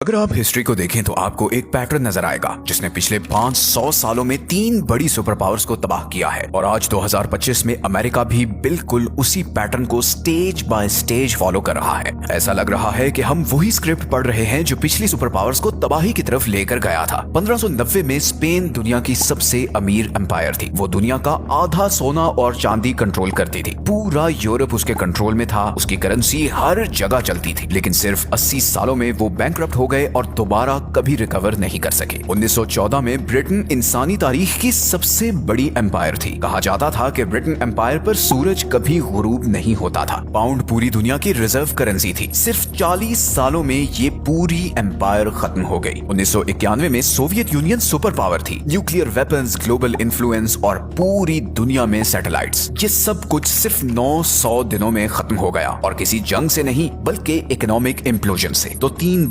अगर आप हिस्ट्री को देखें तो आपको एक पैटर्न नजर आएगा जिसने पिछले 500 सालों में 3 बड़ी सुपर पावर्स को तबाह किया है और आज 2025 में अमेरिका भी बिल्कुल उसी पैटर्न को स्टेज बाय स्टेज फॉलो कर रहा है। ऐसा लग रहा है कि हम वही स्क्रिप्ट पढ़ रहे हैं जो पिछली सुपर पावर्स को तबाही की तरफ लेकर गया था। 1590 में स्पेन दुनिया की सबसे अमीर एम्पायर थी। वो दुनिया का आधा सोना और चांदी कंट्रोल करती थी। पूरा यूरोप उसके कंट्रोल में था। उसकी करेंसी हर जगह चलती थी, लेकिन सिर्फ 80 सालों में वो बैंकरप्ट हो गए और दोबारा कभी रिकवर नहीं कर सके। 1914 में ब्रिटेन इंसानी तारीख की सबसे बड़ी एम्पायर थी। कहा जाता था कि ब्रिटेन एम्पायर पर सूरज कभी गुरूब नहीं होता था। पाउंड पूरी दुनिया की रिजर्व करेंसी थी। सिर्फ 40 सालों में ये पूरी एम्पायर खत्म हो गई। 1991 में सोवियत यूनियन सुपर पावर थी। न्यूक्लियर वेपन्स, ग्लोबल इन्फ्लुएंस और पूरी दुनिया में सैटेलाइट्स, ये सब कुछ सिर्फ 900 दिनों में खत्म हो गया और किसी जंग से नहीं बल्कि इकोनॉमिक इम्प्लोजन से। तो 3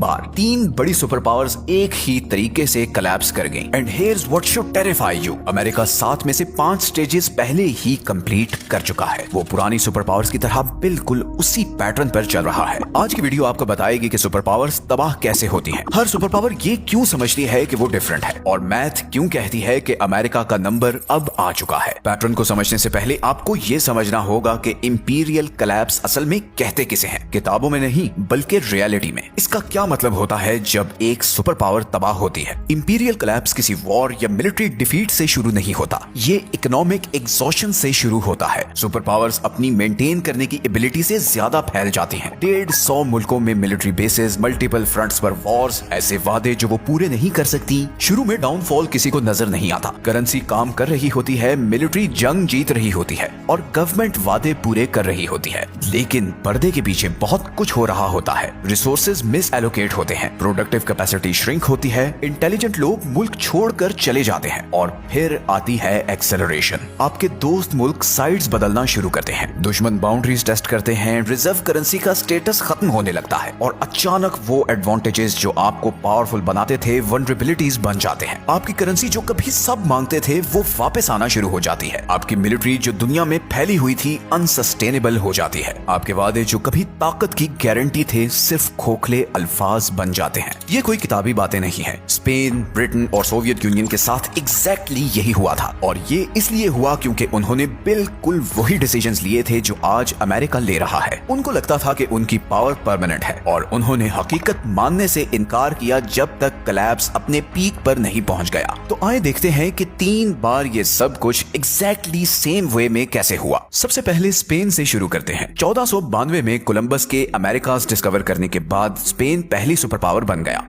बड़ी सुपर पावर्स एक ही तरीके से कोलैप्स कर गईं। And here's what should terrify you, America 7 में से 5 स्टेजेस पहले ही कंप्लीट कर चुका है। वो पुरानी सुपर पावर्स की तरह बिल्कुल उसी पैटर्न पर चल रहा है। आज की वीडियो आपको बताएगी कि सुपर पावर्स तबाह कैसे होती हैं। हर सुपर पावर ये क्यों समझती है कि वो डिफरेंट है, और मैथ क्यों कहती है कि अमेरिका का नंबर अब आ चुका है। पैटर्न को समझने से पहले आपको ये समझना होगा कि इंपीरियल कोलैप्स असल में कहते किसे हैं, किताबों में नहीं बल्कि रियलिटी में। इसका क्या मतलब होता है जब एक सुपर पावर तबाह होती है? इंपीरियल कोलैप्स किसी वॉर या मिलिट्री डिफीट से शुरू नहीं होता, ये इकोनॉमिक एग्जॉशन से शुरू होता है। सुपर पावर्स अपनी मेंटेन करने की एबिलिटी से ज्यादा फैल जाती हैं। 150 मुल्कों में मिलिट्री बेसेस, मल्टीपल फ्रंट्स पर वॉर्स, ऐसे वादे जो वो पूरे नहीं कर सकती। शुरू में डाउनफॉल किसी को नजर नहीं आता। करेंसी काम कर रही होती है, मिलिट्री जंग जीत रही होती है और गवर्नमेंट वादे पूरे कर रही होती है, लेकिन पर्दे के पीछे बहुत कुछ हो रहा होता है। रिसोर्सेज मिस एलोकेट होते हैं, प्रोडक्टिव कैपेसिटी श्रिंक होती है, इंटेलिजेंट लोग मुल्क छोड़कर चले जाते हैं और फिर आती है एक्सेलरेशन। आपके दोस्त मुल्क साइड्स बदलना शुरू करते हैं, दुश्मन बाउंड्रीज टेस्ट करते हैं, रिजर्व करेंसी का स्टेटस खत्म होने लगता है और अचानक वो एडवांटेजेस जो आपको पावरफुल बनाते थे वल्नरेबिलिटीज बन जाते हैं। आपकी करेंसी जो कभी सब मांगते थे वो वापस आना शुरू हो जाती है। आपकी मिलिट्री जो दुनिया में फैली हुई थी अनसस्टेनेबल हो जाती है। आपके वादे जो कभी ताकत की गारंटी थे सिर्फ खोखले अल्फाज बन जाते हैं। ये कोई किताबी बातें नहीं है। स्पेन, ब्रिटेन और सोवियत यूनियन के साथ एग्जैक्टली यही हुआ था, और ये इसलिए हुआ क्योंकि उन्होंने बिल्कुल वही डिसीजंस लिए थे जो आज अमेरिका ले रहा है। उनको लगता था कि उनकी पावर परमानेंट है और उन्होंने हकीकत मानने से इनकार किया जब तक कोलैप्स अपने पीक पर नहीं पहुंच गया। तो आइए देखते हैं कि 3 बार ये सब कुछ एग्जैक्टली सेम वे में कैसे हुआ। सबसे पहले स्पेन से शुरू करते हैं। 1492 में कोलंबस के अमेरिकास डिस्कवर करने के बाद स्पेन पहली सुपर पावर बन गया।